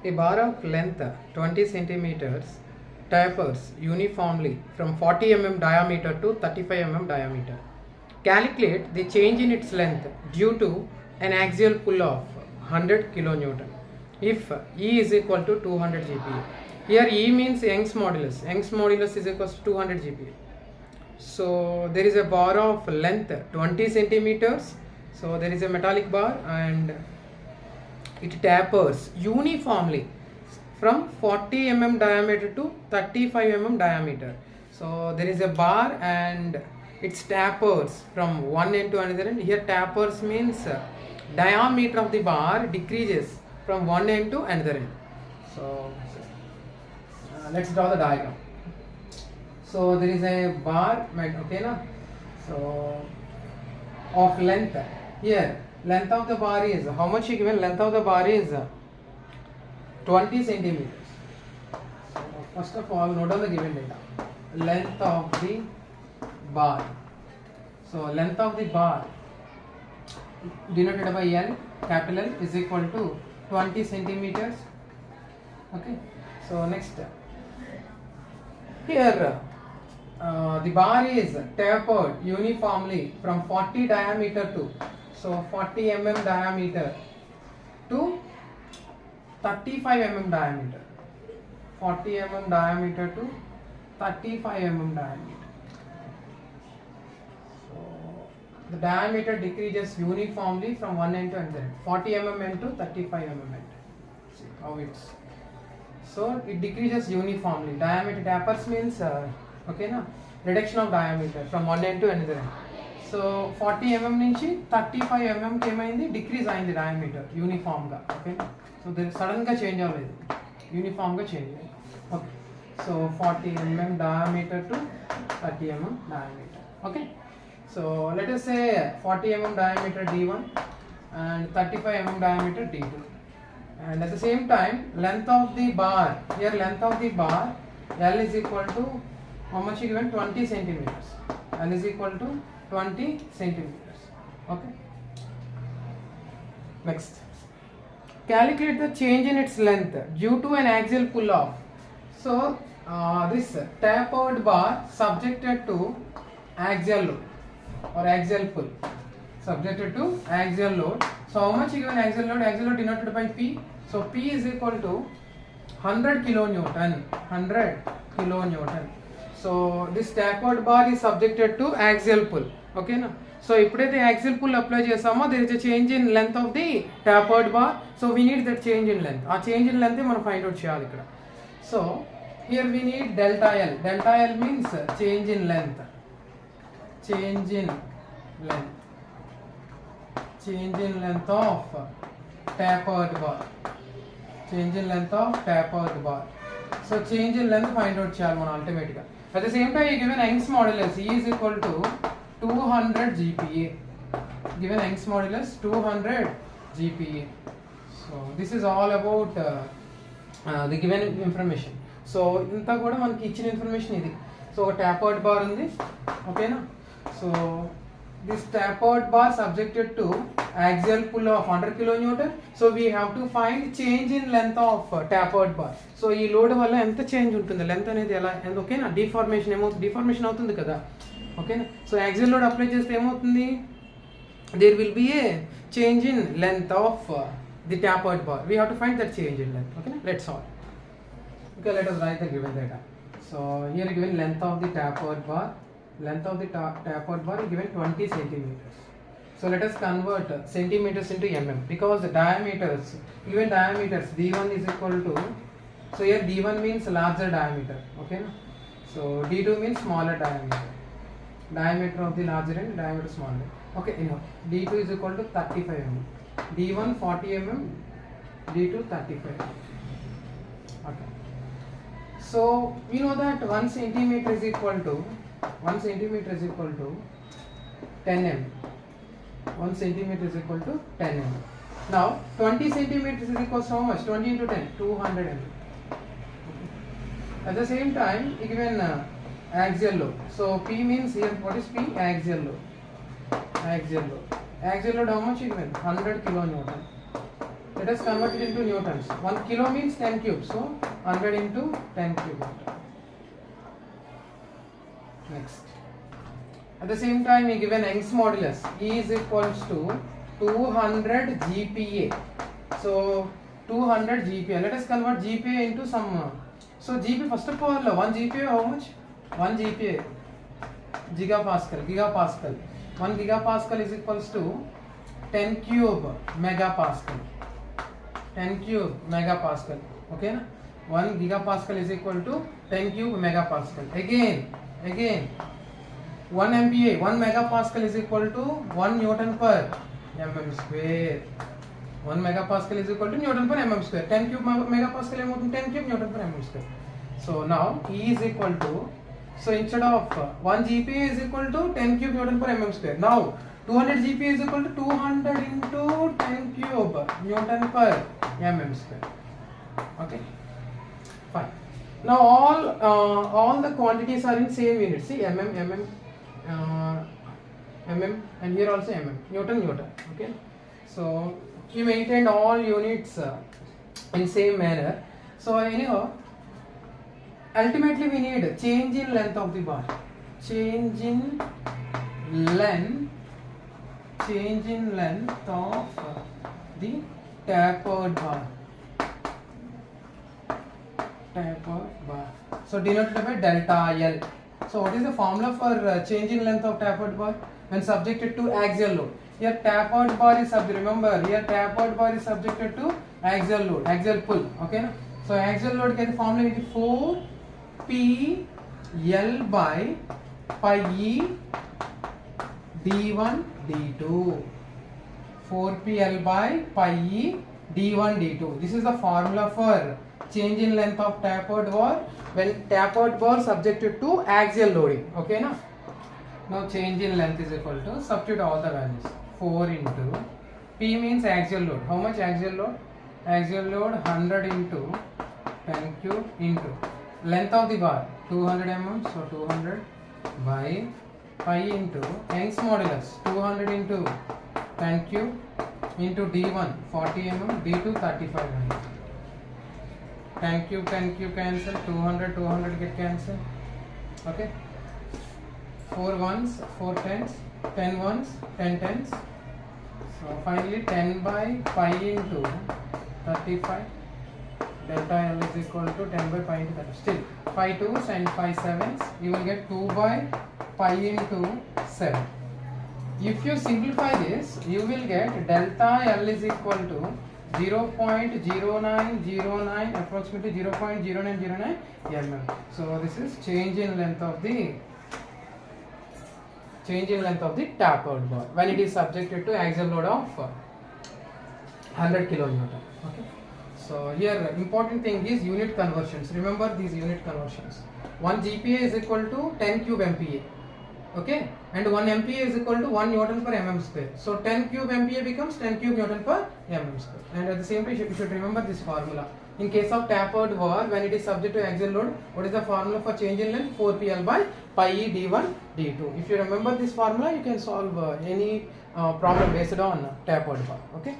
A bar of length 20 centimeters tapers uniformly from 40 diameter to 35 diameter. Calculate the change in its length due to an axial pull of 100 kilonewton if E is equal to 200 GPa. Here E means Young's modulus. Young's modulus is equal to 200 GPa. So there is a bar of length 20 centimeters. So there is a metallic bar and it tapers uniformly from 40 diameter to 35 diameter. So there is a bar and it tapers from one end to another end. Here tapers means diameter of the bar decreases from one end to another end. So let's draw the diagram. So there is a bar, okay na? So of length. Here length of the bar is, how much given? Length of the bar is 20 centimeters. So first of all, note down the given data. Length of the bar. So length of the bar denoted by L, capital L, is equal to 20 centimeters. Okay. So next, here the bar is tapered uniformly from 40 diameter to, so 40 diameter to 35 diameter. 40 diameter to 35 diameter. So the diameter decreases uniformly from one end to another end. 40 end to 35 end. See how it's. So it decreases uniformly. Diameter tapers means okay na, reduction of diameter from one end to another end. So 40 నుంచి 35 ఏమైంది, decrease అయింది diameter యూనిఫామ్గా. Okay, so దీనికి సడన్గా change అవ్వలేదు, యూనిఫామ్గా change అయ్యింది. Okay, so 40 diameter to 30 diameter. Okay, so let us say 40 diameter D1 and 35 diameter D2, and at the same time length of the bar, here length of the bar L is equal to how much given, 20 centimeters. L is equal to 20 centimeters. Okay, next, calculate the change in its length due to an axial pull off. So this tapered bar subjected to axial load or axial pull, subjected to axial load. So how much given axial load? Axial load denoted by P. So P is equal to 100 kilonewton. 100 kilonewton. So this tapered bar is subjected to axial pull. Okay na? So ఎప్పుడైతే axle pull apply చేసామో there is a change in length of the tapered bar. So we need that change in length. ఆ change in length మనం find out చేయాలి ఇక్కడ. So here we need delta L. Delta L means change in length. Change in length. Change in length of tapered bar. Change in length of tapered bar. So change in length find out చేయాలి మనం ultimate గా. At the same time, you given Young's modulus E is equal to 200 GPa. Given Young's modulus 200 GPa. So this is all about the given information. So ఇంత కూడా మనకి ఇచ్చిన information ఇది. So ఒక tapered bar ఉంది, ఓకేనా. So this tapered bar subjected to axial pull of 100 kilonewton. So we have to find change in length of tapered bar. So ఈ load వల్ల ఎంత చేంజ్ ఉంటుంది, లెంత్ అనేది ఎలా, ఓకేనా. డిఫార్మేషన్ ఏమవుతుంది, డిఫార్మేషన్ అవుతుంది కదా, ఓకేనా. సో యాక్సియల్ లోడ్ అప్లై చేస్తే ఏమవుతుంది, there will be a change in length of the tapered bar. We have to find that change in length. Okay, let's solve. Okay, let us write the given data. So here given length of the tapered bar. Length of the tapered bar is given 20 centimeters. So let us convert centimeters into mm because the diameters, given diameters D1 is equal to, so here D1 means larger diameter, okay. So D2 means smaller diameter. Diameter of the larger end, diameter smaller. Okay, anyhow, D2 is equal to 35 mm. D1 40 mm, D2 35 mm. Okay. So we know that 1 centimeter is equal to 10 mm. 1 centimeter is equal to 10 mm. Now 20 centimeters is equal to how much? 20 into 10, 200 mm. At the same time, given axial load. So P means here, what is P? Axial load. Axial load. Axial load how much given? 100 kilonewton. Let us convert it into newtons. 1 kilo means 10 cube. So 100 into 10 cube. Next. At the same time, we given Young's modulus. E is equals to 200 GPa. So 200 GPa. Let us convert GPa into some. So GPa, first of all, 1 GPa how much? 1 GPa. Gigapascal. 1 gigapascal is equals to 10 cube megapascal. 10 cube megapascal. Okay, na? 1 gigapascal is equal to 10 cube megapascal. Again, 1 MPa, 1 megapascal is equal to 1 Newton per mm square. 1 megapascal is equal to Newton per mm square. 10 cube megapascal is 10 cube Newton per mm square. So now E is equal to, so instead of 1 GPa is equal to 10 cube Newton per mm square. Now 200 GPa is equal to 200 into 10 cube Newton per mm square. Okay, fine. Now all the quantities are in same units. See, mm, and here also mm, Newton. Okay, so we maintained all units in same manner. So anyhow, ultimately we need change in length of the bar. Change in length of the tapered bar. So denoted by delta L. So what is the formula for change in length of tapered bar when subjected to axial load? Here tapered bar is subject. Remember, here tapered bar is subjected to axial load, axial pull. Okay, na? So axial load get the formula is 4p L by pi E d1 d2. 4p L by pi E d1 d2. This is the formula for change in length of tapered bar when tapered bar subjected to axial loading. Okay, na? Now change in length is equal to, substitute all the values. 4 into P means axial load. How much axial load? Axial load 100 into 10 cube into length of the bar 200 mm, so 200 by pi into Young's modulus 200 into 10 cube into d1 40 mm, d2 35 mm. 10 cube cancel, 200 get cancel. Okay, 4 ones, 4 tens, 10 ones, 10 tens. So finally 10 by pi into 35, delta L is equal to 10 by pi into 30. Still 5 2s and 5 7s, you will get 2 by pi into 7. If you simplify this, you will get delta L is equal to 0.0909, approximately 0.0909 mm. So this is change in length of the tapered bar when it is subjected to axial load of 100 kilonewton. Okay. So here important thing is unit conversions. Remember these unit conversions. 1 GPa is equal to 10 cube MPa. Okay, and 1 MPa is equal to 1 Newton per mm square. So 10 cube MPa becomes 10 cube Newton per mm square. And at the same time, you should remember this formula. In case of tapered bar, when it is subject to axial load, what is the formula for change in length? 4pl by pi e d1 d2. If you remember this formula, you can solve any problem based on tapered bar. Okay.